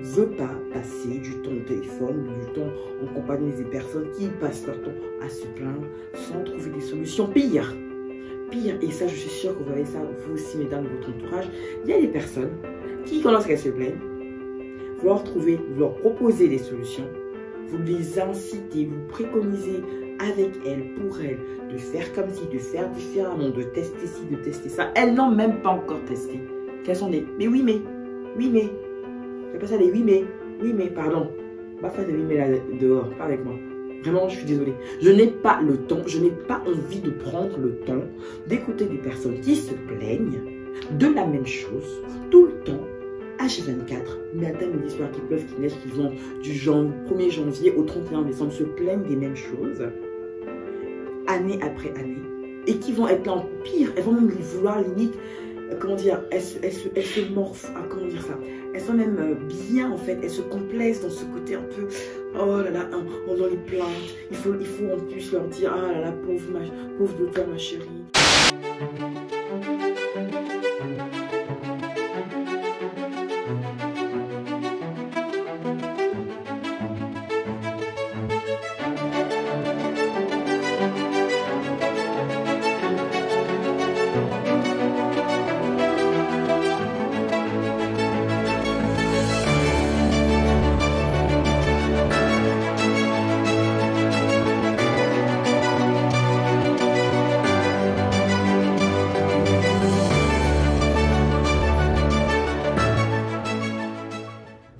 veut pas passer du temps au téléphone, du temps en compagnie des personnes qui passent leur temps à se plaindre sans trouver des solutions. Pire, et ça je suis sûre que vous avez ça vous aussi mesdames de votre entourage, il y a des personnes qui quand lorsqu'elles se plaignent, vous leur proposez des solutions, vous les incitez, vous préconisez avec elles, pour elles, de faire comme ci, de faire différemment, de tester ci, de tester ça. Elles n'ont même pas encore testé. Quelles sont des mais oui mais, j'appelle ça des oui mais, pardon. Va faire des oui mais là dehors, pas avec moi. Vraiment, je suis désolée. Je n'ai pas le temps, je n'ai pas envie de prendre le temps d'écouter des personnes qui se plaignent de la même chose tout le temps, H24, matin, midi, soir, qui pleuvent, qui neigent, qui vont du 1er janvier au 31 décembre, se plaignent des mêmes choses, année après année, et qui vont être là en pire, elles vont même vouloir limite, comment dire, elles se morphent, comment dire ça, elles sont même bien en fait, elles se complaisent dans ce côté un peu, oh là là, on doit les plaindre, il faut en plus leur dire, ah là là, pauvre de toi ma chérie.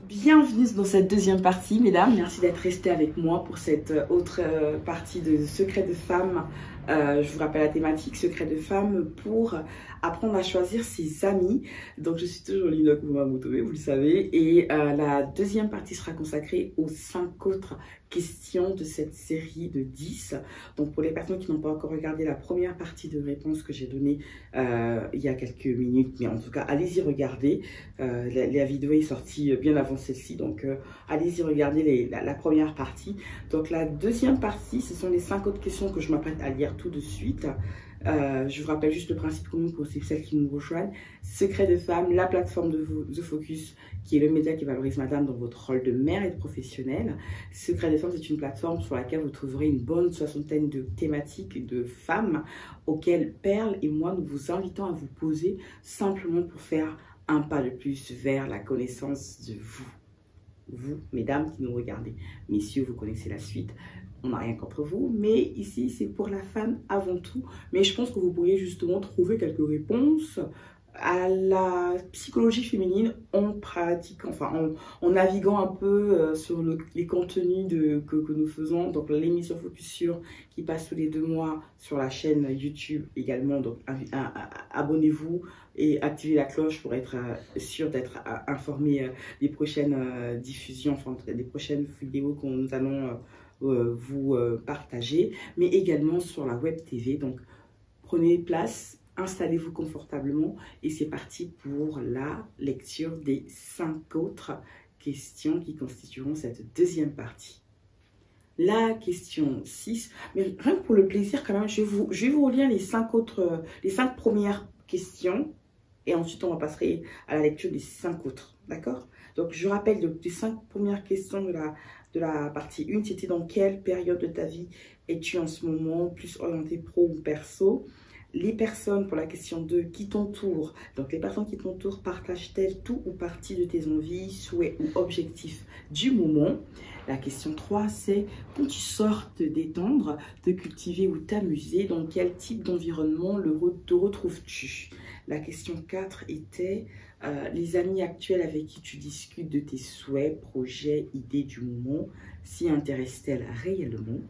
Bienvenue dans cette deuxième partie, mesdames. Merci d'être restées avec moi pour cette autre partie de Secrets de femmes. Je vous rappelle la thématique Secrets de femmes pour apprendre à choisir ses amis. Donc, je suis toujours Lina Kumamoto, vous le savez. Et la deuxième partie sera consacrée aux 5 autres questions de cette série de 10. Donc, pour les personnes qui n'ont pas encore regardé la première partie de réponse que j'ai donnée il y a quelques minutes, mais en tout cas, allez-y regarder. La vidéo est sortie bien avant celle-ci, donc allez-y regarder la première partie. Donc, la deuxième partie, ce sont les 5 autres questions que je m'apprête à lire tout de suite. Je vous rappelle juste le principe commun pour celles qui nous rejoignent. Secrets de femmes, la plateforme de The Focus, qui est le média qui valorise madame dans votre rôle de mère et de professionnelle. Secrets de femmes, c'est une plateforme sur laquelle vous trouverez une bonne soixantaine de thématiques de femmes auxquelles Perle et moi nous vous invitons à vous poser simplement pour faire un pas de plus vers la connaissance de vous. Vous, mesdames qui nous regardez. Messieurs, vous connaissez la suite. On n'a rien contre vous, mais ici, c'est pour la femme avant tout. Mais je pense que vous pourriez justement trouver quelques réponses à la psychologie féminine en pratique, enfin en naviguant un peu sur les contenus que nous faisons. Donc l'émission Focus Sur qui passe tous les 2 mois sur la chaîne YouTube également. Donc abonnez-vous et activez la cloche pour être sûr d'être informé des prochaines diffusions, enfin des prochaines vidéos que nous allons vous partager, mais également sur la web TV. Donc prenez place, installez-vous confortablement et c'est parti pour la lecture des 5 autres questions qui constitueront cette deuxième partie. La question 6, mais rien que pour le plaisir quand même, je vais vous relire les 5 premières questions et ensuite on passer à la lecture des 5 autres, d'accord? Donc je rappelle les 5 premières questions de la partie 1, c'était dans quelle période de ta vie es-tu en ce moment, plus orienté pro ou perso? Les personnes, pour la question 2, qui t'entourent, donc les personnes qui t'entourent, partagent-elles tout ou partie de tes envies, souhaits ou objectifs du moment? La question 3, c'est quand tu sors te détendre, te cultiver ou t'amuser, dans quel type d'environnement te retrouves-tu? La question 4 était les amis actuels avec qui tu discutes de tes souhaits, projets, idées du moment, s'y intéressent-elles réellement?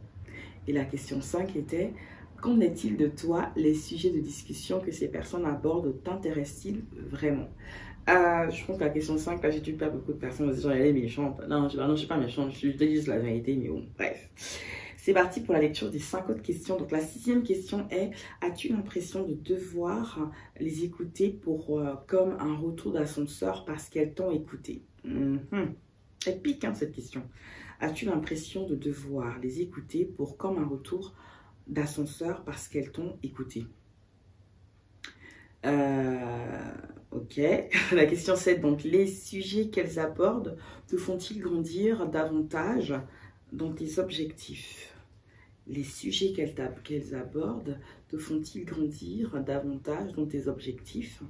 Et la question 5 était qu'en est-il de toi? Les sujets de discussion que ces personnes abordent t'intéressent-ils vraiment? Je pense que la question 5, là j'ai dû perdre beaucoup de personnes en disant elle est méchante. Non, je ne suis pas méchante, je te dis la vérité, mais bon, bref. C'est parti pour la lecture des 5 autres questions. Donc la 6e question est, as-tu l'impression de devoir les écouter pour comme un retour d'ascenseur parce qu'elles t'ont écouté? Elle pique cette question. As-tu l'impression de devoir les écouter pour comme un retour d'ascenseur parce qu'elles t'ont écouté? Ok. La question 7, donc les sujets qu'elles abordent te font-ils grandir davantage dans tes objectifs? Les sujets qu'elles abordent te font-ils grandir davantage dans tes objectifs?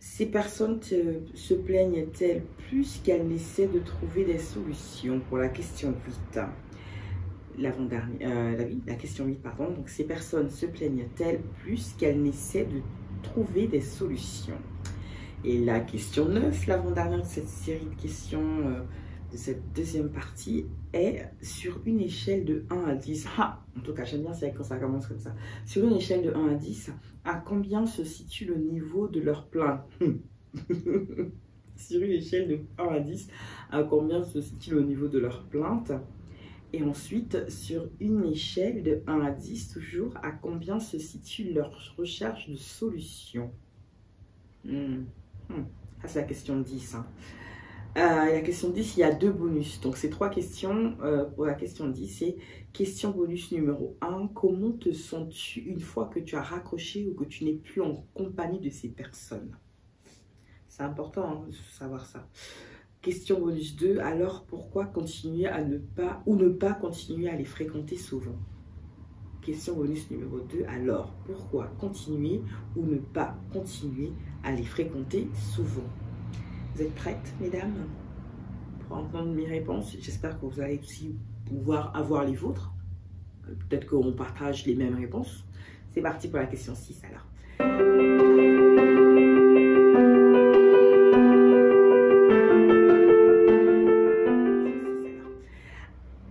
Ces personnes se plaignent-elles plus qu'elles n'essaient de trouver des solutions? Pour la question 8. La question 8, pardon. Donc, ces personnes se plaignent-elles plus qu'elles n'essaient de trouver des solutions? Et la question 9, l'avant-dernière de cette série de questions, de cette deuxième partie, est sur une échelle de 1 à 10. Ah, en tout cas, j'aime bien quand ça commence comme ça. Sur une échelle de 1 à 10, à combien se situe le niveau de leur plainte? Sur une échelle de 1 à 10, à combien se situe le niveau de leur plainte? Et ensuite, sur une échelle de 1 à 10, toujours, à combien se situe leur recherche de solution? Ça, c'est la question 10. Hein. La question 10, il y a 2 bonus. Donc, ces 3 questions. Pour la question 10, c'est question bonus numéro 1. Comment te sens-tu une fois que tu as raccroché ou que tu n'es plus en compagnie de ces personnes? C'est important hein, de savoir ça. Question bonus 2. Alors, pourquoi continuer à ne pas continuer à les fréquenter souvent? Question bonus numéro 2. Alors, pourquoi continuer ou ne pas continuer à les fréquenter souvent? Vous êtes prêtes, mesdames, pour entendre mes réponses? J'espère que vous allez aussi pouvoir avoir les vôtres. Peut-être qu'on partage les mêmes réponses. C'est parti pour la question 6 alors.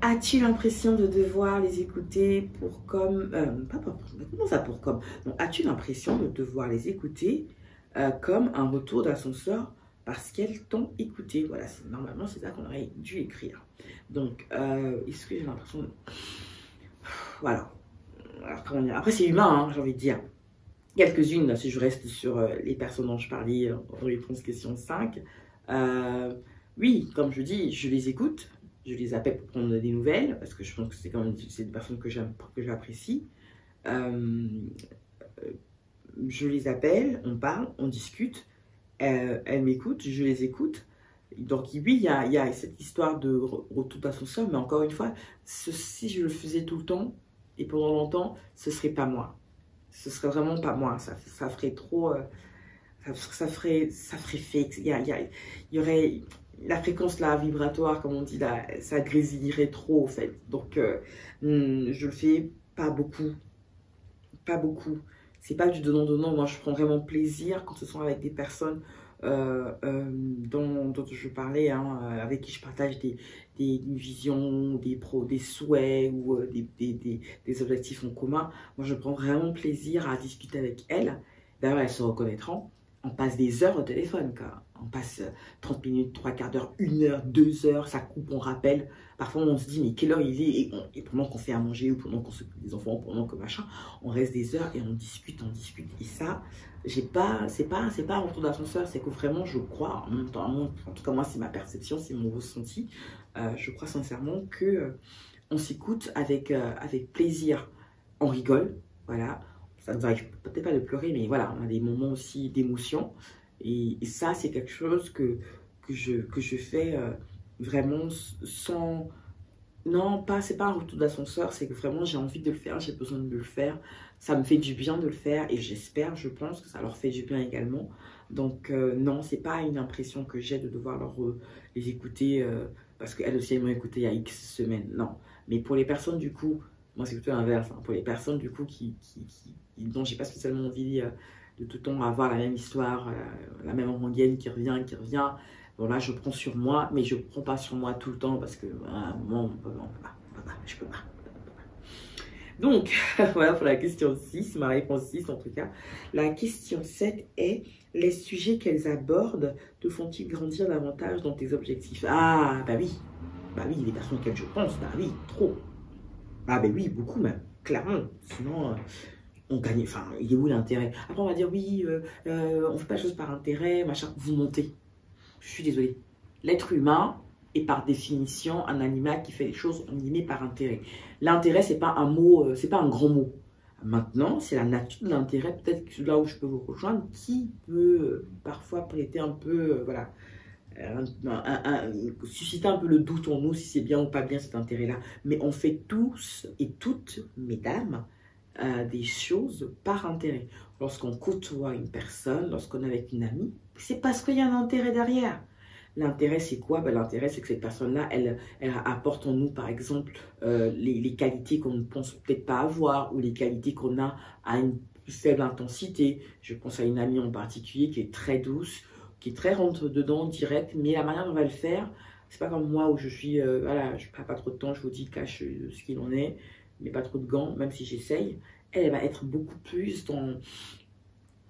As-tu l'impression de devoir les écouter pour comme... comment ça pour comme? As-tu l'impression de devoir les écouter comme un retour d'ascenseur parce qu'elles t'ont écouté? Voilà, normalement, c'est ça qu'on aurait dû écrire. Donc, est-ce que j'ai l'impression de... Voilà. Alors, comment dire? Après, c'est humain, hein, j'ai envie de dire. Quelques-unes, si je reste sur les personnes dont je parlais en réponse question 5. Oui, comme je dis, je les écoute. Je les appelle pour prendre des nouvelles, parce que je pense que c'est quand même des personnes que j'apprécie. Je les appelle, on parle, on discute. Elles m'écoutent, je les écoute. Donc oui, il y a cette histoire de retour d'ascenseur, mais encore une fois, si je le faisais tout le temps et pendant longtemps, ce serait pas moi. Ce serait vraiment pas moi. Ça ferait trop... ça ferait fake. Il y aurait... La fréquence là, vibratoire, comme on dit là, ça grésillerait trop en fait. Donc, je le fais pas beaucoup. Pas beaucoup. C'est pas du donnant-donnant. Moi, je prends vraiment plaisir quand ce sont avec des personnes dont je parlais, hein, avec qui je partage une vision, des souhaits ou des objectifs en commun. Moi, je prends vraiment plaisir à discuter avec elles. D'ailleurs, elles se reconnaîtront. On passe des heures au téléphone, quoi. On passe 30 minutes, 3/4 d'heure, 1 heure, 2 heures, ça coupe, on rappelle. Parfois, on se dit, mais quelle heure il est? Et pendant qu'on fait à manger ou pendant qu'on s'occupe des enfants, pendant que machin, on reste des heures et on discute. Et ça, c'est pas un retour d'ascenseur, c'est que vraiment, je crois, en tout cas, moi, c'est ma perception, c'est mon ressenti. Je crois sincèrement que on s'écoute avec plaisir. On rigole, voilà. Ça nous arrive peut-être pas de pleurer, mais voilà, on a des moments aussi d'émotion. Et ça, c'est quelque chose que je fais vraiment sans... Non, c'est pas un retour d'ascenseur, c'est que vraiment j'ai envie de le faire, j'ai besoin de le faire. Ça me fait du bien de le faire et j'espère, je pense que ça leur fait du bien également. Donc non, c'est pas une impression que j'ai de devoir les écouter parce qu'elles aussi elles m'ont écouté il y a X semaines. Non, mais pour les personnes du coup, moi c'est plutôt l'inverse. Hein, pour les personnes du coup dont j'ai pas spécialement envie de tout le temps avoir la même histoire, la même rengaine qui revient. Bon là, je prends sur moi, mais je ne prends pas sur moi tout le temps parce que à un moment, je peux pas. Donc, voilà pour la question 6, ma réponse 6 en tout cas. La question 7 est, les sujets qu'elles abordent te font-ils grandir davantage dans tes objectifs? Ah, bah oui, les personnes auxquelles je pense, bah oui, trop. Ah, bah oui, beaucoup même, clairement. Sinon... on gagne, enfin, il est où l'intérêt? Après, on va dire, oui, on ne fait pas les choses par intérêt, machin, vous montez. Je suis désolée. L'être humain est par définition un animal qui fait les choses, on y met par intérêt. L'intérêt, c'est pas un mot, c'est pas un grand mot. Maintenant, c'est la nature de l'intérêt, peut-être que là où je peux vous rejoindre, qui peut parfois prêter un peu, voilà, susciter un peu le doute en nous si c'est bien ou pas bien cet intérêt-là. Mais on fait tous et toutes, mesdames, des choses par intérêt. Lorsqu'on côtoie une personne, lorsqu'on est avec une amie, c'est parce qu'il y a un intérêt derrière. L'intérêt, c'est quoi? Ben, l'intérêt, c'est que cette personne-là, elle apporte en nous, par exemple, les qualités qu'on ne pense peut-être pas avoir ou les qualités qu'on a à une plus faible intensité. Je pense à une amie en particulier qui est très douce, qui est très rentre-dedans, directe, mais la manière dont on va le faire, c'est pas comme moi où je suis, voilà, je ne prends pas trop de temps, je vous dis, cache ce qu'il en est, mais pas trop de gants, même si j'essaye. Elle va être beaucoup plus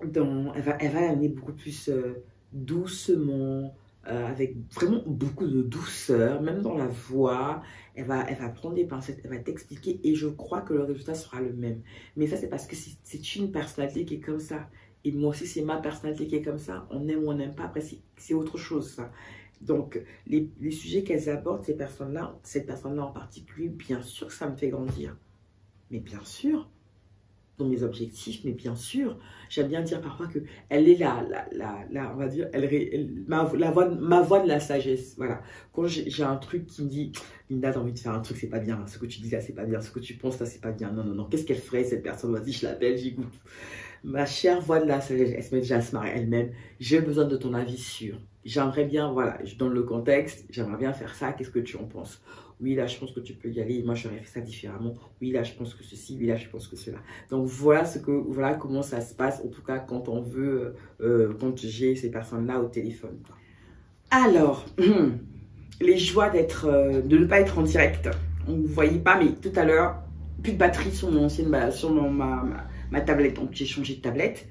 elle va amener beaucoup plus doucement, avec vraiment beaucoup de douceur, même dans la voix. Elle va prendre des pincettes, elle va t'expliquer et je crois que le résultat sera le même. Mais ça, c'est parce que c'est une personnalité qui est comme ça. Et moi aussi, c'est ma personnalité qui est comme ça. On aime ou on n'aime pas. Après, c'est autre chose, ça. Donc, les sujets qu'elles abordent, cette personne-là en particulier, bien sûr que ça me fait grandir. Mais bien sûr, dans mes objectifs, mais bien sûr, j'aime bien dire parfois que elle est on va dire, ma voix de la sagesse. Voilà. Quand j'ai un truc qui me dit, Linda, t'as envie de faire un truc, c'est pas bien. Ce que tu dis là, c'est pas bien. Ce que tu penses là, c'est pas bien. Non, non, non. Qu'est-ce qu'elle ferait, cette personne? Vas-y, je l'appelle, j'écoute. Ma chère voix de la sagesse, elle se met déjà à se marrer elle-même. J'ai besoin de ton avis sûr. J'aimerais bien, voilà, je donne le contexte, j'aimerais bien faire ça, qu'est-ce que tu en penses? Oui, là, je pense que tu peux y aller, moi, j'aurais fait ça différemment. Oui, là, je pense que ceci, oui, là, je pense que cela. Donc, voilà comment ça se passe, en tout cas, quand on veut, quand j'ai ces personnes-là au téléphone. Alors, les joies de ne pas être en direct. On ne voyait pas, mais tout à l'heure, plus de batterie sur ma tablette, donc j'ai changé de tablette.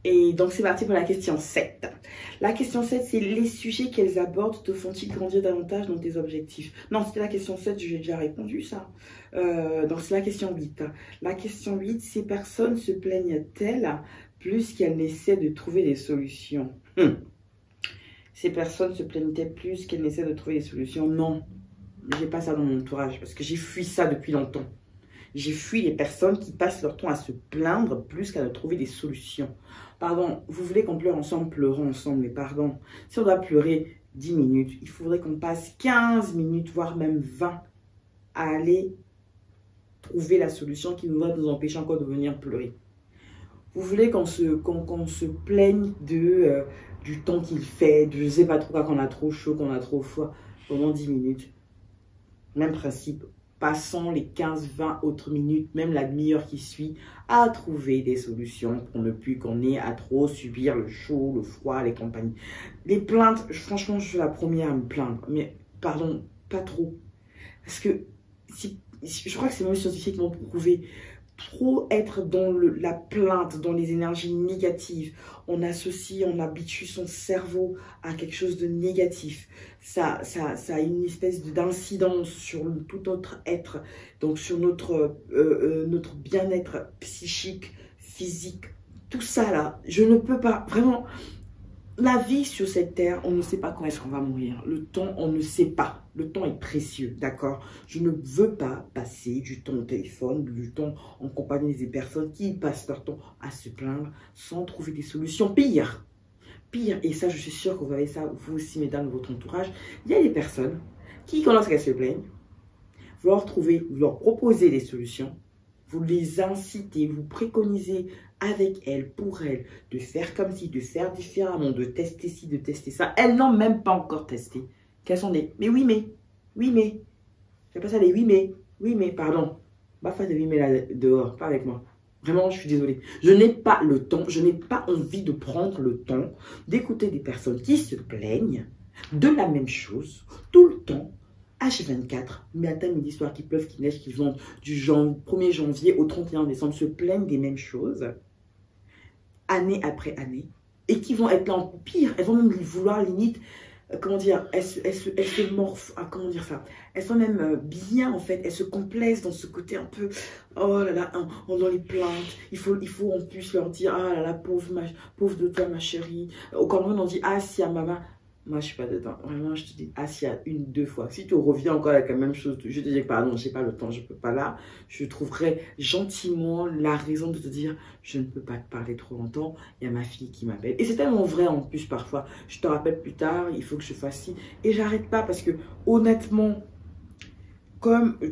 Et donc, c'est parti pour la question 7. La question 7, c'est les sujets qu'elles abordent te font-ils grandir davantage dans tes objectifs? Non, c'était la question 7, j'ai déjà répondu ça. Donc, c'est la question 8. La question 8, ces personnes se plaignent-elles plus qu'elles n'essaient de trouver des solutions? Ces personnes se plaignent-elles plus qu'elles n'essaient de trouver des solutions? Non, j'ai pas ça dans mon entourage parce que j'ai fui ça depuis longtemps. J'ai fui les personnes qui passent leur temps à se plaindre plus qu'à trouver des solutions. Pardon, vous voulez qu'on pleure ensemble, pleurons ensemble, mais pardon. Si on doit pleurer 10 minutes, il faudrait qu'on passe 15 minutes, voire même 20, à aller trouver la solution qui va nous empêcher encore de venir pleurer. Vous voulez qu'on se plaigne du temps qu'il fait, de je ne sais pas trop quoi, qu'on a trop chaud, qu'on a trop froid, pendant 10 minutes. Même principe. Passons les 15-20 autres minutes, même la demi-heure qui suit, à trouver des solutions pour ne plus qu'on ait à trop subir le chaud, le froid, les compagnies. Les plaintes, franchement, je suis la première à me plaindre. Mais, pardon, pas trop. Parce que, je crois que c'est même scientifiquement prouvé. Trop être dans la plainte, dans les énergies négatives, on associe, on habitue son cerveau à quelque chose de négatif. Ça a une espèce d'incidence sur tout notre être, donc sur notre bien-être psychique, physique, tout ça là. Je ne peux pas, vraiment, la vie sur cette terre, on ne sait pas quand est-ce qu'on va mourir. Le temps, on ne sait pas. Le temps est précieux, d'accord? Je ne veux pas passer du temps au téléphone, du temps en compagnie des personnes qui passent leur temps à se plaindre sans trouver des solutions. Pire, et ça, je suis sûre que vous avez ça, vous aussi, mesdames, de votre entourage. Il y a des personnes qui, quand lorsqu'elles se plaignent, vous leur proposez des solutions, vous les incitez, vous préconisez avec elles, pour elles, de faire comme ci, de faire différemment, de tester ci, de tester ça. Elles n'ont même pas encore testé. Quels sont des mais oui, mais. J'appelle ça des oui, mais, pardon. Va faire des oui, mais là, dehors, pas avec moi. Vraiment, je suis désolée. Je n'ai pas le temps, je n'ai pas envie de prendre le temps d'écouter des personnes qui se plaignent de la même chose, tout le temps, H24, matin, midi, soir, qui pleuve, qui neige, qui vont du 1er janvier au 31 décembre, se plaignent des mêmes choses, année après année, et qui vont être là en pire. Elles vont même vouloir limite, comment dire, elles se morphent, comment dire ça, elles sont même bien en fait, elles se complaisent dans ce côté un peu, oh là là, dans les plaintes, il faut en plus leur dire, ah là là, pauvre de toi ma chérie, quand on dit, ah si à maman, Moi, je suis pas dedans. Vraiment, je te dis, ah, s'il y a une, deux fois. Si tu reviens encore avec la même chose, je te dis, pardon, j'ai pas le temps, je peux pas là. Je trouverai gentiment la raison de te dire, je ne peux pas te parler trop longtemps. Il y a ma fille qui m'appelle. Et c'est tellement vrai en plus parfois. Je te rappelle plus tard, il faut que je fasse ci. Et j'arrête pas parce que honnêtement,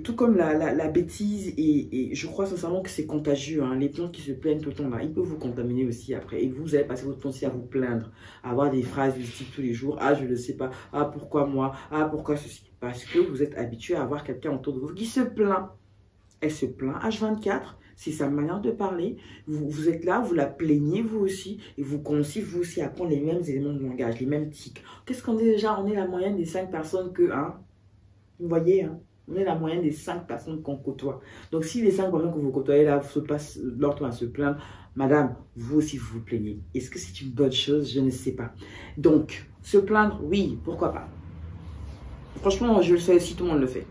tout comme la bêtise, et je crois sincèrement que c'est contagieux, hein, les gens qui se plaignent tout le temps, là, ils peuvent vous contaminer aussi après. Et vous allez passer votre temps aussi à vous plaindre, à avoir des phrases du style tous les jours. Ah, je ne sais pas. Ah, pourquoi moi? Ah, pourquoi ceci? Parce que vous êtes habitué à avoir quelqu'un autour de vous qui se plaint. Elle se plaint H24. C'est sa manière de parler. Vous êtes là, vous la plaignez vous aussi. Et vous commencez vous aussi à prendre les mêmes éléments de langage, les mêmes tics. Qu'est-ce qu'on est déjà? On est la moyenne des 5 personnes que, hein? Vous voyez, hein? On est la moyenne des 5 personnes qu'on côtoie. Donc, si les 5 personnes que vous côtoyez là se passent leur temps à se plaindre, madame, vous aussi vous vous plaignez. Est-ce que c'est une bonne chose? Je ne sais pas. Donc, se plaindre, oui, pourquoi pas. Franchement, je le fais si tout le monde le fait.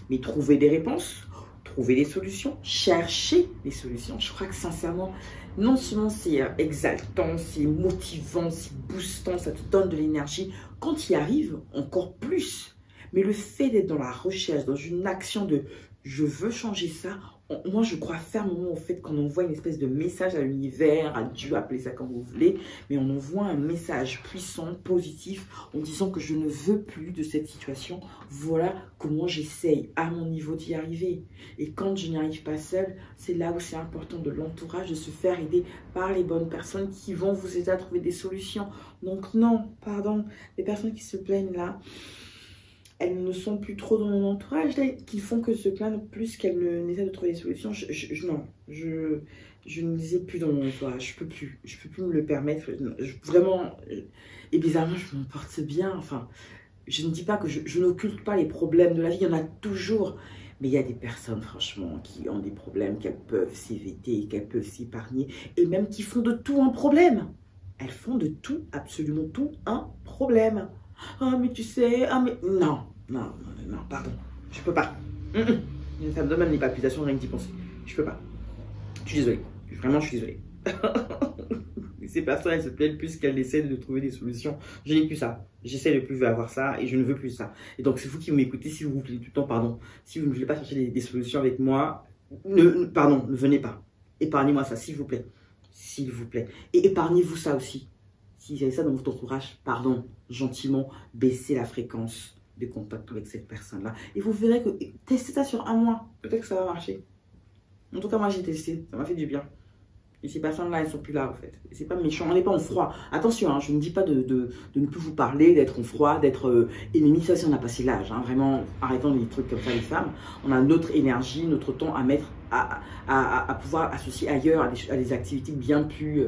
Mais trouver des réponses, trouver des solutions, chercher des solutions. Je crois que sincèrement, non seulement c'est exaltant, c'est motivant, c'est boostant, ça te donne de l'énergie. Quand tu y arrives, encore plus. Mais le fait d'être dans la recherche, dans une action de « je veux changer ça », moi je crois fermement au fait qu'on envoie une espèce de message à l'univers, à Dieu, appelez ça comme vous voulez, mais on envoie un message puissant, positif, en disant que je ne veux plus de cette situation. Voilà comment j'essaye à mon niveau d'y arriver. Et quand je n'y arrive pas seule, c'est là où c'est important de l'entourage, de se faire aider par les bonnes personnes qui vont vous aider à trouver des solutions. Donc non, pardon, les personnes qui se plaignent là, elles ne sont plus trop dans mon entourage, qui font que se plaindre plus qu'elles n'essaient de trouver des solutions. Non, je ne les ai plus dans mon entourage. Je peux plus me le permettre. Vraiment, et bizarrement, je m'en porte bien. Enfin, je ne dis pas que je n'occulte pas les problèmes de la vie. Il y en a toujours. Mais il y a des personnes, franchement, qui ont des problèmes qu'elles peuvent s'éviter, qu'elles peuvent s'épargner. Et même qui font de tout un problème. Elles font de tout, absolument tout, un problème. Ah, mais tu sais, ah, mais... Non, pardon. Je peux pas. Ça me donne même les palpitations rien que d'y penser. Je peux pas. Je suis désolée. Vraiment, je suis désolée. Ces personnes, elles se plaignent plus qu'elles essaient de trouver des solutions. Je n'ai plus ça. J'essaie de plus avoir ça et je ne veux plus ça. Et donc, c'est vous qui m'écoutez. Si vous vous plaignez tout le temps, pardon. Si vous ne voulez pas chercher des solutions avec moi, pardon, ne venez pas. Épargnez-moi ça, s'il vous plaît. S'il vous plaît. Et épargnez-vous ça aussi. Si vous avez ça dans votre entourage, pardon, gentiment, baissez la fréquence de contact avec cette personne-là. Et vous verrez que, testez ça sur un mois. Peut-être que ça va marcher. En tout cas, moi, j'ai testé. Ça m'a fait du bien. Et ces personnes-là, elles sont plus là, en fait. C'est pas méchant. On n'est pas en froid. Attention, hein, je ne dis pas de ne plus vous parler, d'être en froid, d'être ennemi. Ça, si on a passé l'âge. Hein, vraiment, arrêtons les trucs comme ça, les femmes. On a notre énergie, notre temps à mettre, à pouvoir associer ailleurs à des activités bien plus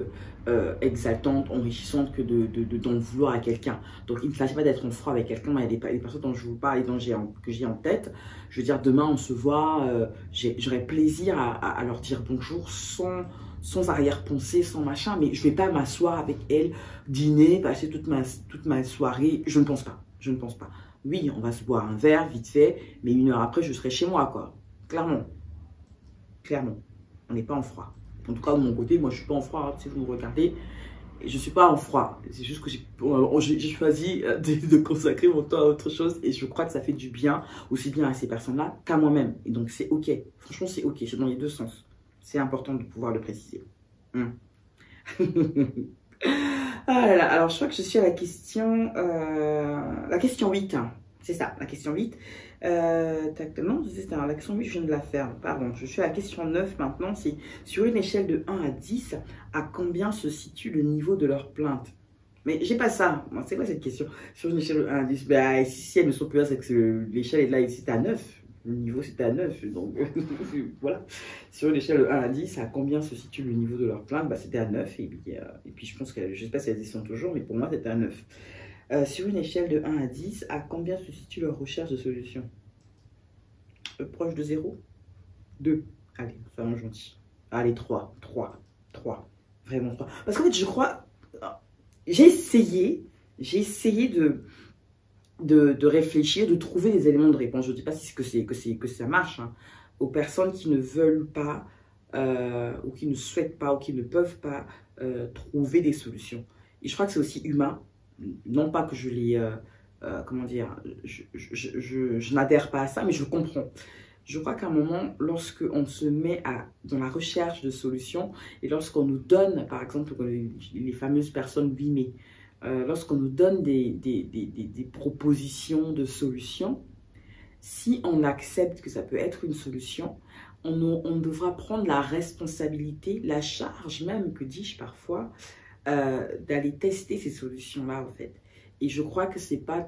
exaltantes, enrichissantes que d'en vouloir à quelqu'un. Donc, il ne s'agit pas d'être en froid avec quelqu'un. Il y a des personnes dont je vous parle et que j'ai en tête. Je veux dire, demain, on se voit. J'aurai plaisir à leur dire bonjour sans arrière-pensée, sans machin, mais je ne vais pas m'asseoir avec elle, dîner, passer toute ma soirée. Je ne pense pas. Je ne pense pas. Oui, on va se boire un verre, vite fait, mais 1 heure après, je serai chez moi, quoi. Clairement. Clairement. On n'est pas en froid. En tout cas, de mon côté, moi, je ne suis pas en froid, hein, si vous me regardez. Je ne suis pas en froid. C'est juste que j'ai choisi de consacrer mon temps à autre chose et je crois que ça fait du bien, aussi bien à ces personnes-là qu'à moi-même. Et donc, c'est OK. Franchement, c'est OK. C'est dans les deux sens. C'est important de pouvoir le préciser. Ah là là, alors je crois que je suis à la question 8. Hein. C'est ça, la question 8. Non, c'est la question 8, je viens de la faire. Pardon, je suis à la question 9 maintenant. C'est sur une échelle de 1 à 10, à combien se situe le niveau de leur plainte? Mais j'ai pas ça. C'est quoi cette question? Sur une échelle de 1 à 10, bah, si elles ne sont plus là, c'est que l'échelle est là ici, c'est à 9. Le niveau c'était à 9, donc voilà. Sur une échelle de 1 à 10, à combien se situe le niveau de leur plainte? Bah, c'était à 9, et puis je pense que, je sais pas si elles y sont toujours, mais pour moi c'était à 9. Sur une échelle de 1 à 10, à combien se situe leur recherche de solution? Proche de 0? 2. Allez, soyons gentils. Allez, 3. Vraiment 3. Parce qu'en fait, je crois, j'ai essayé de réfléchir, de trouver des éléments de réponse. Je ne dis pas si que ça marche. Hein. Aux personnes qui ne veulent pas, ou qui ne souhaitent pas, ou qui ne peuvent pas trouver des solutions. Et je crois que c'est aussi humain. non pas que je les, comment dire, je n'adhère pas à ça, mais je comprends. Je crois qu'à un moment, lorsqu'on se met dans la recherche de solutions et lorsqu'on nous donne, par exemple, les fameuses personnes BIME, lorsqu'on nous donne des propositions de solutions, si on accepte que ça peut être une solution, on devra prendre la responsabilité, la charge même, que dis-je parfois, d'aller tester ces solutions-là, en fait. Et je crois que ce n'est pas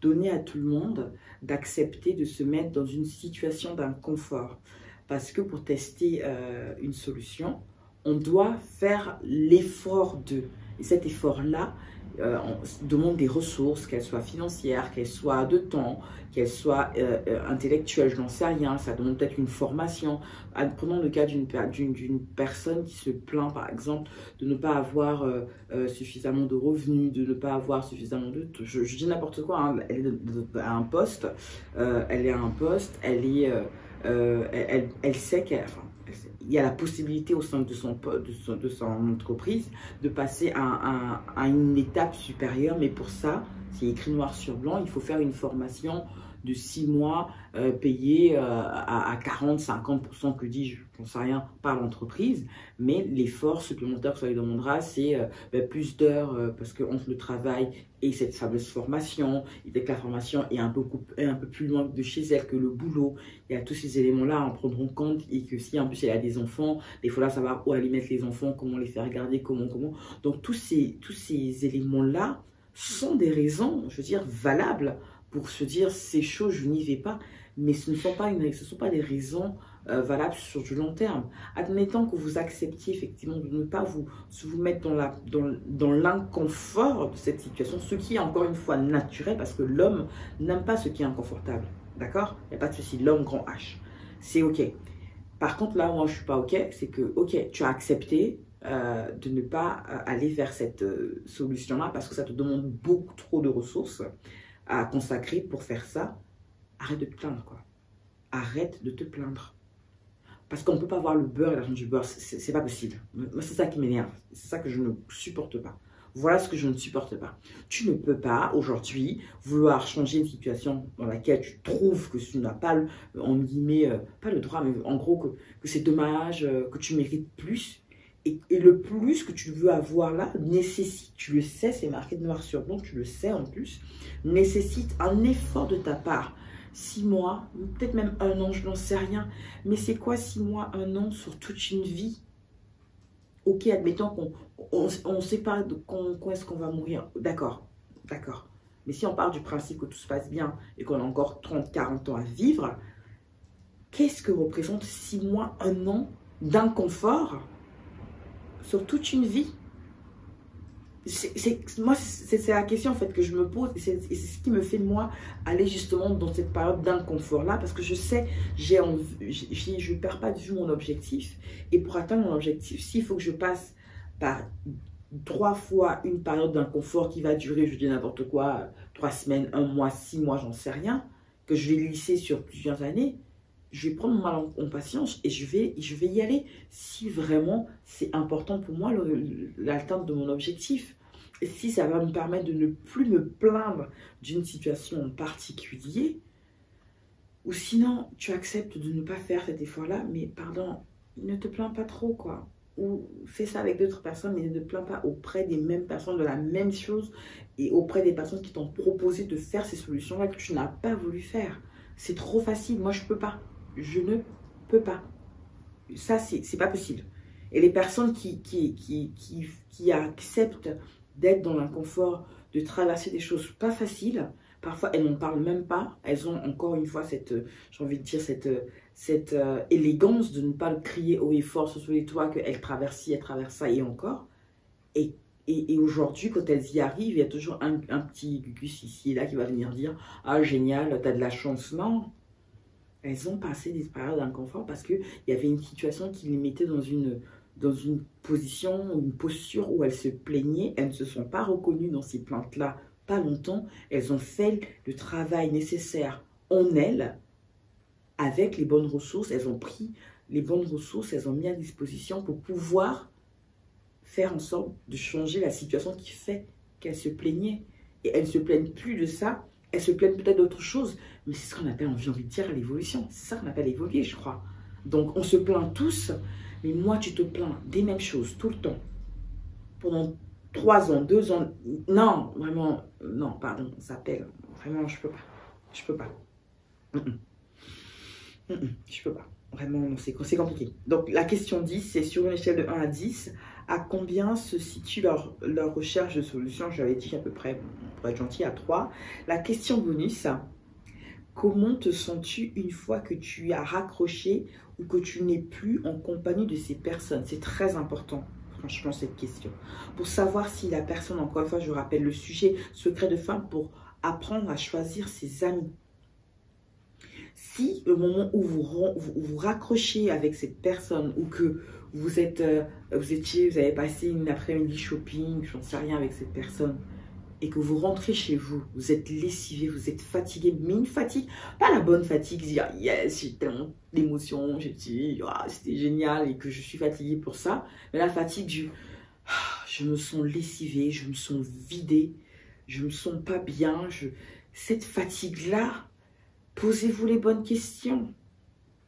donné à tout le monde d'accepter de se mettre dans une situation d'inconfort. Parce que pour tester une solution, on doit faire l'effort de. Et cet effort-là, on demande des ressources, qu'elles soient financières, qu'elles soient de temps, qu'elles soient intellectuelles, je n'en sais rien. Ça demande peut-être une formation. Prenons le cas d'une personne qui se plaint, par exemple, de ne pas avoir suffisamment de revenus, de ne pas avoir suffisamment de... Je dis n'importe quoi, hein. Elle est à un poste, elle sait qu'elle... Enfin, il y a la possibilité au sein de son entreprise de passer à une étape supérieure, mais pour ça, c'est écrit noir sur blanc, il faut faire une formation de 6 mois payée à 40-50%, que dis-je, j'en sais rien, par l'entreprise, mais l'effort supplémentaire que ça lui demandera, c'est plus d'heures, parce que entre le travail et cette fameuse formation, et dès que la formation est un peu plus loin de chez elle que le boulot, il y a tous ces éléments-là à en prendre en compte, et que si en plus elle a des enfants, il faudra savoir où aller mettre les enfants, comment les faire garder, comment. Donc tous ces éléments-là sont des raisons, je veux dire, valables pour se dire c'est chaud, je n'y vais pas, mais ce ne sont pas des raisons valables sur du long terme. Admettons que vous acceptiez effectivement de ne pas vous mettre dans l'inconfort de cette situation, ce qui est encore une fois naturel, parce que l'homme n'aime pas ce qui est inconfortable, d'accord? Il n'y a pas de souci, l'homme grand H, c'est ok. Par contre là, moi je suis pas ok, c'est que ok, tu as accepté de ne pas aller vers cette solution-là, parce que ça te demande beaucoup trop de ressources à consacrer pour faire ça. Arrête de te plaindre, quoi. Arrête de te plaindre. Parce qu'on ne peut pas avoir le beurre et l'argent du beurre. C'est pas possible. Moi, c'est ça qui m'énerve. C'est ça que je ne supporte pas. Voilà ce que je ne supporte pas. Tu ne peux pas, aujourd'hui, vouloir changer une situation dans laquelle tu trouves que tu n'as pas, en guillemets, pas le droit, mais en gros, que c'est dommage, que tu mérites plus. Et le plus que tu veux avoir là nécessite, tu le sais, c'est marqué noir sur blanc, tu le sais en plus, nécessite un effort de ta part. 6 mois, peut-être même 1 an, je n'en sais rien. Mais c'est quoi 6 mois, 1 an sur toute une vie? Ok, admettons qu'on ne sait pas quand est-ce qu'on va mourir. D'accord, d'accord. Mais si on part du principe que tout se passe bien et qu'on a encore 30, 40 ans à vivre, qu'est-ce que représente 6 mois, 1 an d'inconfort sur toute une vie? Moi, c'est la question en fait que je me pose, et c'est ce qui me fait moi aller justement dans cette période d'inconfort là, parce que je sais, je ne perds pas de vue mon objectif, et pour atteindre mon objectif, s'il faut que je passe par 3 fois une période d'inconfort qui va durer, je dis n'importe quoi, 3 semaines, 1 mois, 6 mois, j'en sais rien, que je vais lisser sur plusieurs années, je vais prendre mon mal en patience et je vais y aller si vraiment c'est important pour moi l'atteinte de mon objectif. Et si ça va me permettre de ne plus me plaindre d'une situation en particulier, ou sinon tu acceptes de ne pas faire cet effort-là, mais pardon, ne te plains pas trop, quoi. Ou fais ça avec d'autres personnes, mais ne te plains pas auprès des mêmes personnes de la même chose et auprès des personnes qui t'ont proposé de faire ces solutions-là que tu n'as pas voulu faire. C'est trop facile, moi je peux pas. Je ne peux pas. Ça, c'est pas possible. Et les personnes qui acceptent d'être dans l'inconfort, de traverser des choses pas faciles, parfois elles n'en parlent même pas. Elles ont encore une fois cette, j'ai envie de dire, cette élégance de ne pas le crier haut et fort sur les toits qu'elles traversent ci, elles traversent ça et encore. Et aujourd'hui, quand elles y arrivent, il y a toujours un petit gugus ici et là qui va venir dire « Ah, génial, t'as de la chance. » Non. Elles ont passé des périodes d'inconfort parce qu'il y avait une situation qui les mettait dans une position, une posture où elles se plaignaient. Elles ne se sont pas reconnues dans ces plaintes-là pas longtemps. Elles ont fait le travail nécessaire en elles avec les bonnes ressources. Elles ont pris les bonnes ressources, elles ont mis à disposition pour pouvoir faire en sorte de changer la situation qui fait qu'elles se plaignaient. Et elles ne se plaignent plus de ça, elles se plaignent peut-être d'autre chose. Mais c'est ce qu'on appelle, j'ai envie de dire, l'évolution. C'est ça qu'on appelle évoluer, je crois. Donc, on se plaint tous, mais moi, tu te plains des mêmes choses tout le temps. Pendant 3 ans, 2 ans. Non, vraiment, non, pardon, ça s'appelle. Vraiment, je peux pas. Je peux pas. Je peux pas. Vraiment, c'est compliqué. Donc, la question 10, c'est sur une échelle de 1 à 10, à combien se situe leur recherche de solution? J'avais dit à peu près, pour être gentil, à 3. La question bonus, comment te sens-tu une fois que tu as raccroché ou que tu n'es plus en compagnie de ces personnes? C'est très important, franchement, cette question. Pour savoir si la personne, encore une fois, je rappelle le sujet, secret de femme, pour apprendre à choisir ses amis. Si au moment où vous raccrochez avec cette personne ou que vous avez passé une après-midi shopping, j'en sais rien avec cette personne, et que vous rentrez chez vous, vous êtes lessivé, vous êtes fatigué, mais une fatigue, pas la bonne fatigue, dire yes, j'ai tellement d'émotions, c'était génial et que je suis fatiguée pour ça, mais la fatigue du je me sens lessivé, je me sens vidé, je me sens pas bien, cette fatigue-là, posez-vous les bonnes questions.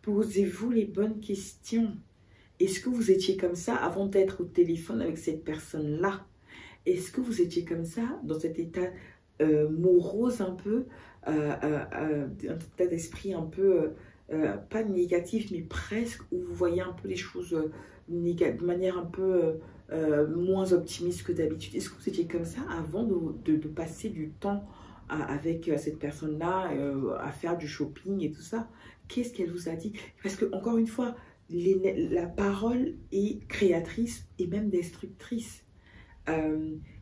Posez-vous les bonnes questions. Est-ce que vous étiez comme ça avant d'être au téléphone avec cette personne-là? Est-ce que vous étiez comme ça, dans cet état morose un peu, un état d'esprit un peu, pas négatif, mais presque, où vous voyez un peu les choses de manière un peu moins optimiste que d'habitude? Est-ce que vous étiez comme ça avant de passer du temps avec cette personne-là, à faire du shopping et tout ça? Qu'est-ce qu'elle vous a dit? Parce que, encore une fois, la parole est créatrice et même destructrice.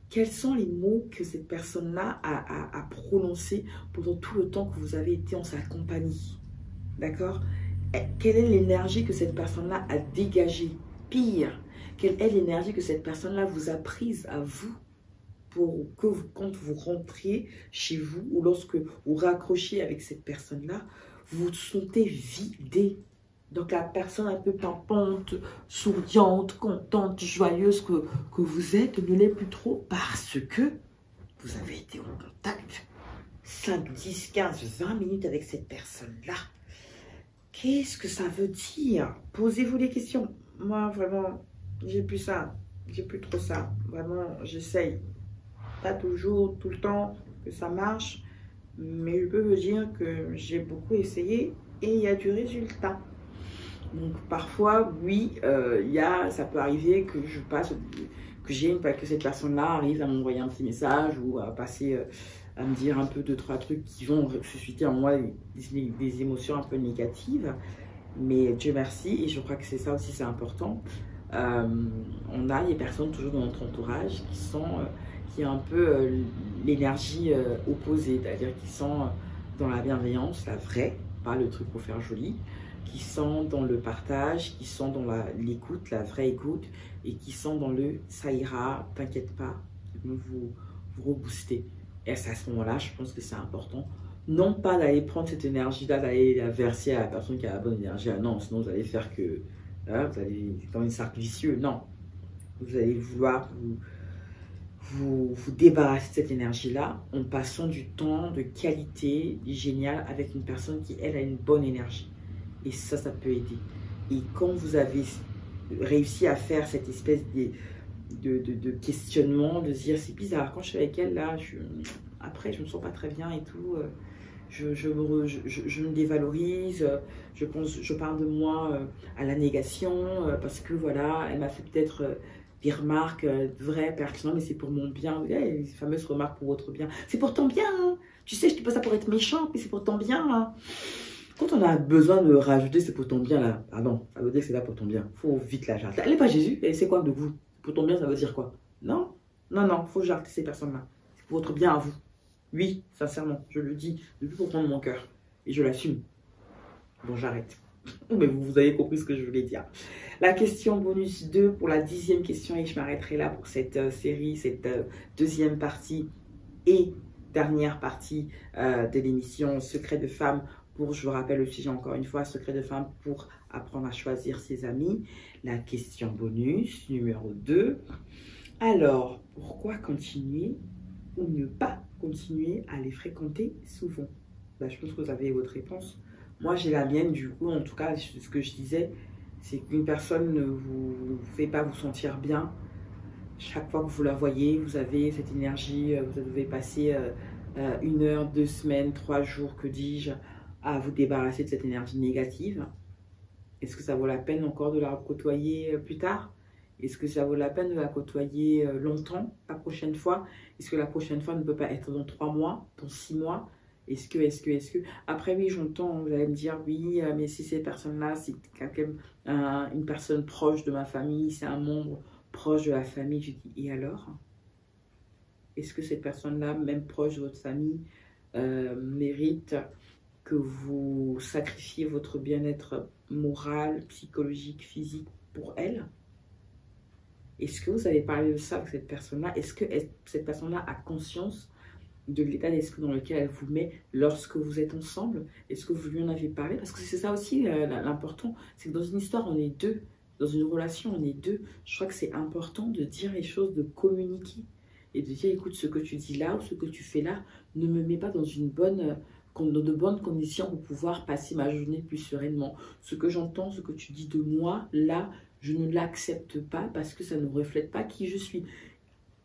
Quels sont les mots que cette personne-là a prononcés pendant tout le temps que vous avez été en sa compagnie? D'accord? Quelle est l'énergie que cette personne-là a dégagée? Pire, quelle est l'énergie que cette personne-là vous a prise à vous pour que quand vous rentriez chez vous ou lorsque vous raccrochez avec cette personne-là, vous vous sentez vidé? Donc la personne un peu pimpante, souriante, contente, joyeuse que vous êtes ne l'est plus trop parce que vous avez été en contact 5, 10, 15, 20 minutes avec cette personne-là. Qu'est-ce que ça veut dire? Posez-vous des questions. Moi, vraiment, j'ai plus ça. J'ai plus trop ça. Vraiment, j'essaye. Pas toujours, tout le temps, que ça marche. Mais je peux vous dire que j'ai beaucoup essayé et il y a du résultat. Donc parfois, oui, ça peut arriver que je passe, que cette personne-là arrive à m'envoyer un petit message ou à passer, à me dire un peu 2-3 trucs qui vont susciter en moi des émotions un peu négatives. Mais Dieu merci, et je crois que c'est ça aussi, c'est important. On a des personnes toujours dans notre entourage qui ont un peu l'énergie opposée, c'est-à-dire qui sont dans la bienveillance, la vraie, pas le truc pour faire joli, qui sont dans le partage, qui sont dans l'écoute, la vraie écoute, et qui sont dans le ça ira, t'inquiète pas, vous rebooster. Et à ce moment-là, je pense que c'est important, non pas d'aller prendre cette énergie-là, d'aller la verser à la personne qui a la bonne énergie, non, sinon vous allez faire que, là, vous allez dans une cercle vicieux, non. Vous allez vouloir vous débarrasser de cette énergie-là en passant du temps de qualité génial avec une personne qui, elle, a une bonne énergie. Et ça peut aider. Et quand vous avez réussi à faire cette espèce de questionnement, de se dire c'est bizarre, quand je suis avec elle, là, après je me sens pas très bien et tout, je me dévalorise, je parle de moi à la négation, parce que voilà, elle m'a fait peut-être des remarques vraies, pertinentes, mais c'est pour mon bien, les fameuses remarques pour votre bien. C'est pour ton bien, hein. Tu sais, je dis pas ça pour être méchant, mais c'est pour ton bien, hein. Quand on a besoin de rajouter c'est pour ton bien là, pardon, ça veut dire que c'est là pour ton bien. Faut vite la jarter. Elle n'est pas Jésus, et c'est quoi de vous? Pour ton bien, ça veut dire quoi? Non, non, non, faut jarter ces personnes-là. C'est pour votre bien à vous. Oui, sincèrement, je le dis depuis au fond de mon cœur. Et je l'assume. Bon, j'arrête. Mais vous avez compris ce que je voulais dire. La question bonus 2 pour la 10e question, et je m'arrêterai là pour cette série, cette deuxième partie et dernière partie de l'émission Secret de femme. Je vous rappelle le sujet encore une fois, secret de femme pour apprendre à choisir ses amis. La question bonus numéro 2. Alors, pourquoi continuer ou ne pas continuer à les fréquenter souvent? Bah, je pense que vous avez votre réponse. Moi, j'ai la mienne, du coup, en tout cas, ce que je disais, c'est qu'une personne ne vous fait pas vous sentir bien. Chaque fois que vous la voyez, vous avez cette énergie, vous devez passer 1 heure, 2 semaines, 3 jours, que dis-je, à vous débarrasser de cette énergie négative. Est-ce que ça vaut la peine encore de la côtoyer plus tard? Est-ce que ça vaut la peine de la côtoyer longtemps, la prochaine fois? Est-ce que la prochaine fois ne peut pas être dans 3 mois, dans 6 mois? Est-ce que... Après, oui, j'entends, vous allez me dire, oui, mais si ces personnes-là, c'est quelqu'un, une personne proche de ma famille, c'est un membre proche de la famille, je dis, et alors? Est-ce que cette personne-là, même proche de votre famille, mérite que vous sacrifiez votre bien-être moral, psychologique, physique pour elle? Est-ce que vous avez parlé de ça avec cette personne-là? Est-ce que cette personne-là a conscience de l'état d'esprit dans lequel elle vous met lorsque vous êtes ensemble? Est-ce que vous lui en avez parlé? Parce que c'est ça aussi l'important, c'est que dans une histoire, on est deux. Dans une relation, on est deux. Je crois que c'est important de dire les choses, de communiquer et de dire, écoute, ce que tu dis là ou ce que tu fais là ne me met pas dans de bonnes conditions pour pouvoir passer ma journée plus sereinement. Ce que j'entends, ce que tu dis de moi, là, je ne l'accepte pas parce que ça ne reflète pas qui je suis.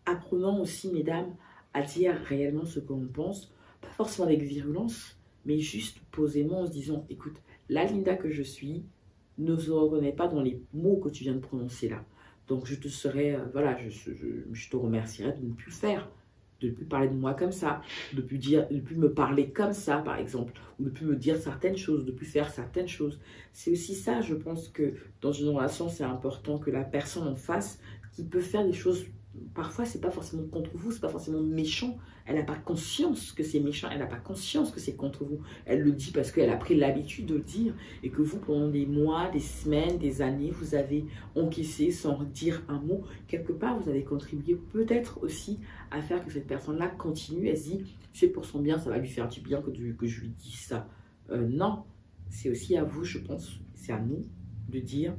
Apprenons aussi, mesdames, à dire réellement ce qu'on pense, pas forcément avec virulence, mais juste posément en se disant, écoute, la Linda que je suis ne se reconnaît pas dans les mots que tu viens de prononcer là. Donc je te serais, voilà, je te remercierais de ne plus le faire, de ne plus parler de moi comme ça, de ne plus me parler comme ça, par exemple, ou de ne plus me dire certaines choses, de ne plus faire certaines choses. C'est aussi ça, je pense que dans une relation, c'est important que la personne en face, qui peut faire des choses, parfois, c'est pas forcément contre vous, c'est pas forcément méchant. Elle n'a pas conscience que c'est méchant, elle n'a pas conscience que c'est contre vous. Elle le dit parce qu'elle a pris l'habitude de le dire et que vous, pendant des mois, des semaines, des années, vous avez encaissé sans dire un mot. Quelque part, vous avez contribué peut-être aussi à faire que cette personne-là continue. Elle se dit, c'est pour son bien, ça va lui faire du bien que je lui dise ça. Non, c'est aussi à vous, je pense, c'est à nous de dire,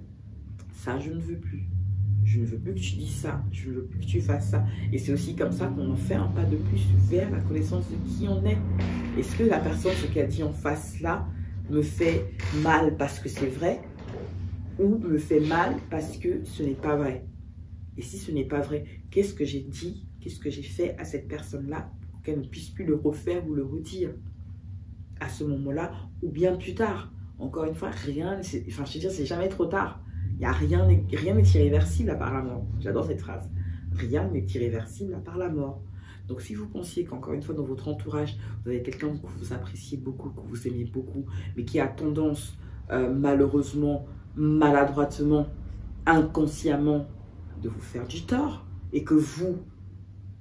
ça, je ne veux plus. Je ne veux plus que tu dises ça, je ne veux plus que tu fasses ça. Et c'est aussi comme ça qu'on en fait un pas de plus vers la connaissance de qui on est. Est-ce que la personne, ce qu'elle dit en face là, me fait mal parce que c'est vrai ou me fait mal parce que ce n'est pas vrai? Et si ce n'est pas vrai, qu'est-ce que j'ai dit, qu'est-ce que j'ai fait à cette personne-là pour qu'elle ne puisse plus le refaire ou le redire à ce moment-là ou bien plus tard? Encore une fois, rien, enfin je veux dire, c'est jamais trop tard. Il y a rien n'est irréversible à part la mort. J'adore cette phrase. Rien n'est irréversible à part la mort. Donc si vous pensiez qu'encore une fois dans votre entourage, vous avez quelqu'un que vous appréciez beaucoup, que vous aimez beaucoup, mais qui a tendance malheureusement, maladroitement, inconsciemment de vous faire du tort, et que vous,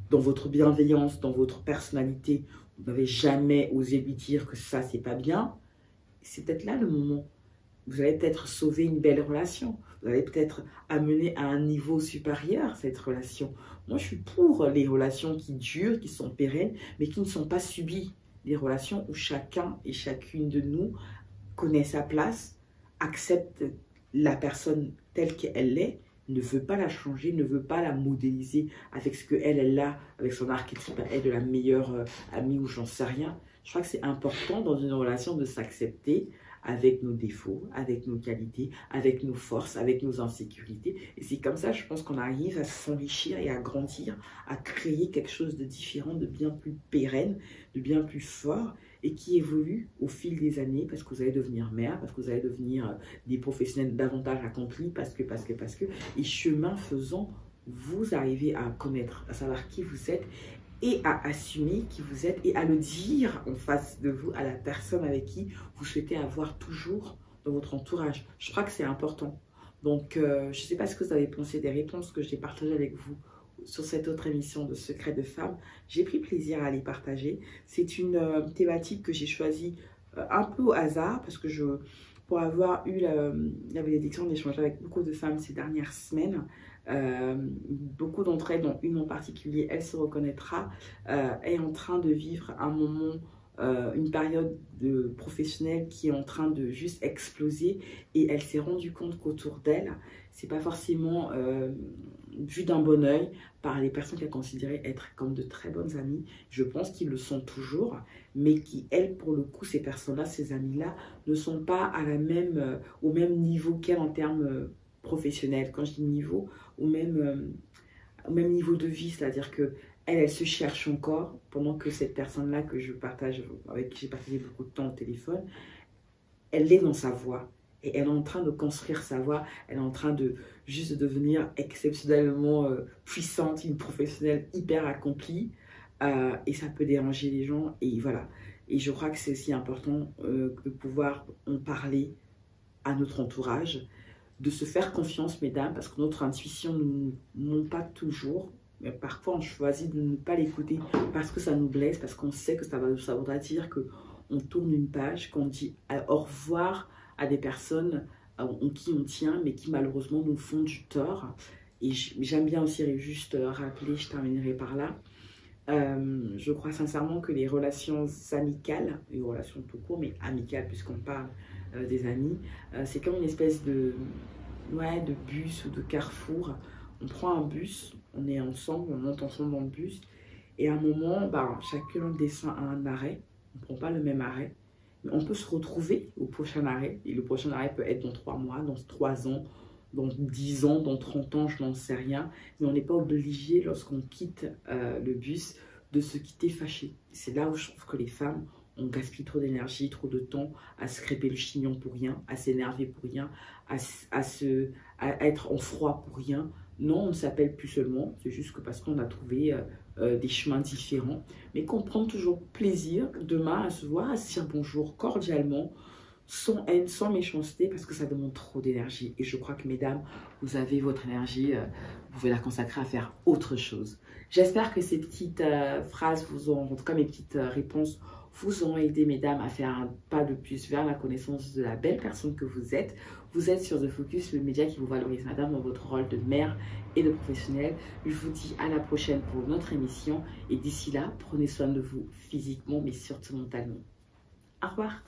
dans votre bienveillance, dans votre personnalité, vous n'avez jamais osé lui dire que ça c'est pas bien, c'est peut-être là le moment. Vous allez peut-être sauver une belle relation. Vous allez peut-être amener à un niveau supérieur cette relation. Moi, je suis pour les relations qui durent, qui sont pérennes, mais qui ne sont pas subies. Les relations où chacun et chacune de nous connaît sa place, accepte la personne telle qu'elle est, ne veut pas la changer, ne veut pas la modéliser avec ce qu'elle a, avec son archétype, elle de la meilleure amie ou j'en sais rien. Je crois que c'est important dans une relation de s'accepter, avec nos défauts, avec nos qualités, avec nos forces, avec nos insécurités. Et c'est comme ça, je pense qu'on arrive à s'enrichir et à grandir, à créer quelque chose de différent, de bien plus pérenne, de bien plus fort et qui évolue au fil des années parce que vous allez devenir mère, parce que vous allez devenir des professionnels davantage accomplis, parce que. Et chemin faisant, vous arrivez à connaître, à savoir qui vous êtes et à assumer qui vous êtes et à le dire en face de vous à la personne avec qui vous souhaitez avoir toujours dans votre entourage. Je crois que c'est important. Donc, je ne sais pas ce que vous avez pensé des réponses que j'ai partagées avec vous sur cette autre émission de Secrets de Femmes. J'ai pris plaisir à les partager. C'est une thématique que j'ai choisie un peu au hasard parce que pour avoir eu la bénédiction d'échanger avec beaucoup de femmes ces dernières semaines, beaucoup d'entre elles, dont une en particulier, elle se reconnaîtra, est en train de vivre un moment, une période professionnelle qui est en train de juste exploser et elle s'est rendue compte qu'autour d'elle, c'est pas forcément vu d'un bon œil par les personnes qu'elle considérait être comme de très bonnes amies. Je pense qu'ils le sont toujours, mais qui, elles, pour le coup, ces personnes-là, ces amies-là, ne sont pas à la même, au même niveau qu'elles en termes professionnels. Quand je dis niveau, au même niveau de vie, c'est-à-dire que elle se cherche encore, pendant que cette personne-là que je partage, avec qui j'ai partagé beaucoup de temps au téléphone, elle est dans sa voie. Et elle est en train de construire sa voie, elle est en train de juste de devenir exceptionnellement puissante, une professionnelle hyper accomplie. Et ça peut déranger les gens. Et voilà. Et je crois que c'est aussi important de pouvoir en parler à notre entourage, de se faire confiance, mesdames, parce que notre intuition ne nous ment pas toujours. Mais parfois, on choisit de ne pas l'écouter parce que ça nous blesse, parce qu'on sait que ça voudra dire qu'on tourne une page, qu'on dit au revoir à des personnes en qui on tient, mais qui malheureusement nous font du tort. Et j'aime bien aussi juste rappeler, je terminerai par là, je crois sincèrement que les relations amicales, les relations tout court, mais amicales puisqu'on parle des amis, c'est comme une espèce de bus ou de carrefour. On prend un bus, on est ensemble, on monte ensemble dans le bus, et à un moment, chacun descend à un arrêt, on ne prend pas le même arrêt, mais on peut se retrouver au prochain arrêt, et le prochain arrêt peut être dans 3 mois, dans 3 ans, dans 10 ans, dans 30 ans, je n'en sais rien, mais on n'est pas obligé, lorsqu'on quitte le bus, de se quitter fâché. C'est là où je trouve que les femmes, on gaspille trop d'énergie, trop de temps à se crêper le chignon pour rien, à s'énerver pour rien, à être en froid pour rien. Non, on ne s'appelle plus seulement, c'est juste que parce qu'on a trouvé des chemins différents, mais qu'on prend toujours plaisir demain à se voir, à se dire bonjour cordialement, sans haine, sans méchanceté, parce que ça demande trop d'énergie. Et je crois que, mesdames, vous avez votre énergie, vous pouvez la consacrer à faire autre chose. J'espère que ces petites phrases vous ont, en tout cas mes petites réponses, vous ont aidé, mesdames, à faire un pas de plus vers la connaissance de la belle personne que vous êtes. Vous êtes sur The Focus, le média qui vous valorise, madame, dans votre rôle de mère et de professionnelle. Je vous dis à la prochaine pour notre émission. Et d'ici là, prenez soin de vous physiquement, mais surtout mentalement. Au revoir.